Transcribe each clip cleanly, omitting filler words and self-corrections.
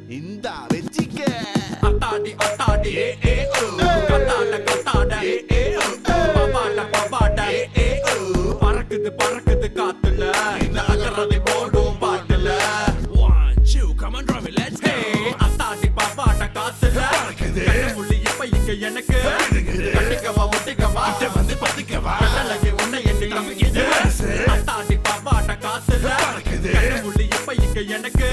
இந்த வெச்சிக்க அத்தாடி அத்தாடி கத்தாட கத்தாட பவாட பவாட பறக்குது பறக்குது காத்துல இந்த அகரதை போடும் பாட்டுல 1 2 come on drive it let's go அத்தாடி பவாட காத்துல பறக்குது முள்ளி இப்ப இங்க எனக்கு கட்டிக்கவா ஒட்டிக்கவா வந்து பத்திக்கவா நல்லகே உன்னை எண்ணி நம்பிக்கிது அத்தாடி பவாட காத்துல பறக்குது முள்ளி இப்ப இங்க எனக்கு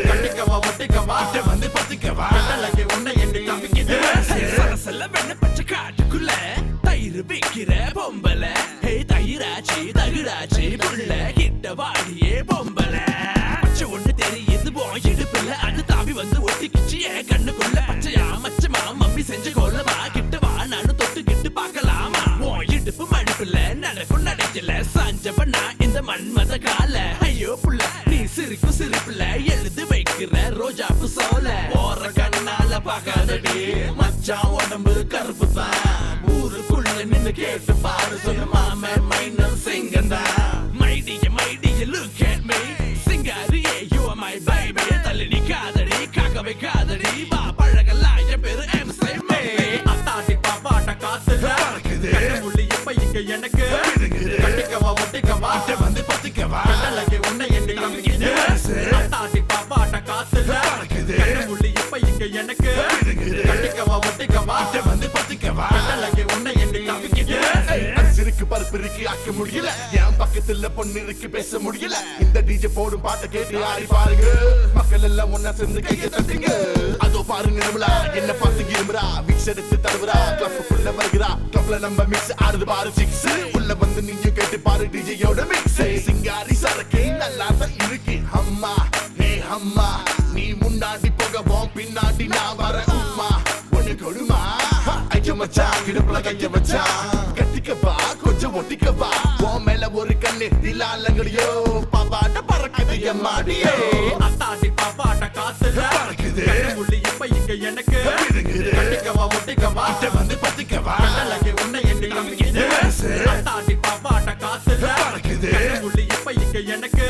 கட்டிக்கவா ஒட்டிக்கவா வந்து பத்திக்கவா நல்லகே உன்னை எண்ணி நம்பிக்கிது சரசல வெண்ண பச்சை காட்டுக்குள்ள தயிர் விக்கிற பொம்பல ஹே தயிராச்சி தகுடாச்சி புள்ள கிட்ட வாடியே பொம்பல பச்சை ஒண்ணு தெரியுது போ இடுப்புல அது தாவி வந்து ஒட்டிக்கிச்சு என் கண்ணுக்குள்ள பச்சையா மச்சமா மம்மி செஞ்ச கோலமா கிட்ட வா நானும் தொட்டுக்கிட்டு பார்க்கலாமா ஓ இடுப்பு மடிப்புல நடக்கும் நடைக்கல சாஞ்சவனா இந்த மண்மத கால ஐயோ புள்ள நீ சிரிக்கும் சிரிப்புல எழுது வைக்கிற ரோஜாப்பு சோல ஓர கண்ணால பாக்காதடி மச்சான் உடம்பு கருப்பு தான் ஊருக்குள்ள நின்னு கேட்டு பாரு சொல்ல மாம மைனர் சிங்கந்தா மைடிய look at me சிங்காரியே you are my baby தள்ளி நிக்காதடி காக்க வைக்காதடி வா பழகலாம் என் பேரு MC அத்தாடி பாப்பாட்ட காத்துல கண்ணமுள்ளி இப்ப இங்க எனக்கு கட்டிக்கவா ஒட்டிக்கவா வந்து பத்திக்கவா நல்லகே உன்னை எண்ணி நம்பிக்கிது அத்தாடி பாப்பாட்ட காத்துல கண்ணமுள்ளி இப்ப இங்க எனக்கு கட்டிக்கவா ஒட்டிக்கவா வந்து பத்திக்கவா நல்லகே உன்னை எண்ணி நம்பிக்கிது அரிசிருக்கு பருப்பு இருக்கு ஆக்க முடியல என் பக்கத்துல பொண்ணு இருக்கு பேச முடியல இந்த டிஜே போடும் பாட்டை கேட்டு ஆடி பாருங்க மக்கள் எல்லாம் ஒன்னா சேர்ந்து கையை தட்டுங்க அதோ பாருங்க நம்மளா என்ன பார்த்து இருமுறா மிக்ஸ் எடுத்து தருவரா கிளப்புக்குள்ள வருகிறா கிளப்ல நம்ம மிக்ஸ் ஆடுது பாரு சிக்ஸ் உள்ள வந்து நீங்க கேட்டு பாரு டிஜேயோட மிக்ஸ் சிங்காரி சரக்கு நல்லா தான் இருக்கு அம்மா ஹே அம்மா நீ முன்னாடி போகவும் பின்னாடி நான் வர உம்மா ஒண்ணு கொடுமா ஐயோ மச்சான் இடுப்புல கைய வச்சான் கட்டிக்கவா கொஞ்சம் ஒட்டிக்கவா உன் மேல ஒரு கண்ணு திலாலங்கடியோ பாப்பாட்ட பறக்குது எம்மாடியோ அத்தாடி பாப்பாட்ட காத்துல பறக்குது கண்ணமுள்ளி இப்ப இங்க எனக்கு கட்டிக்கவா ஒட்டிக்கவா வந்து பத்திக்கவா நல்லகே உன்னை எண்ணி நம்பிக்கிது அத்தாடி பாப்பாட்ட காத்துல பறக்குது கண்ணமுள்ளி இப்ப இங்க எனக்கு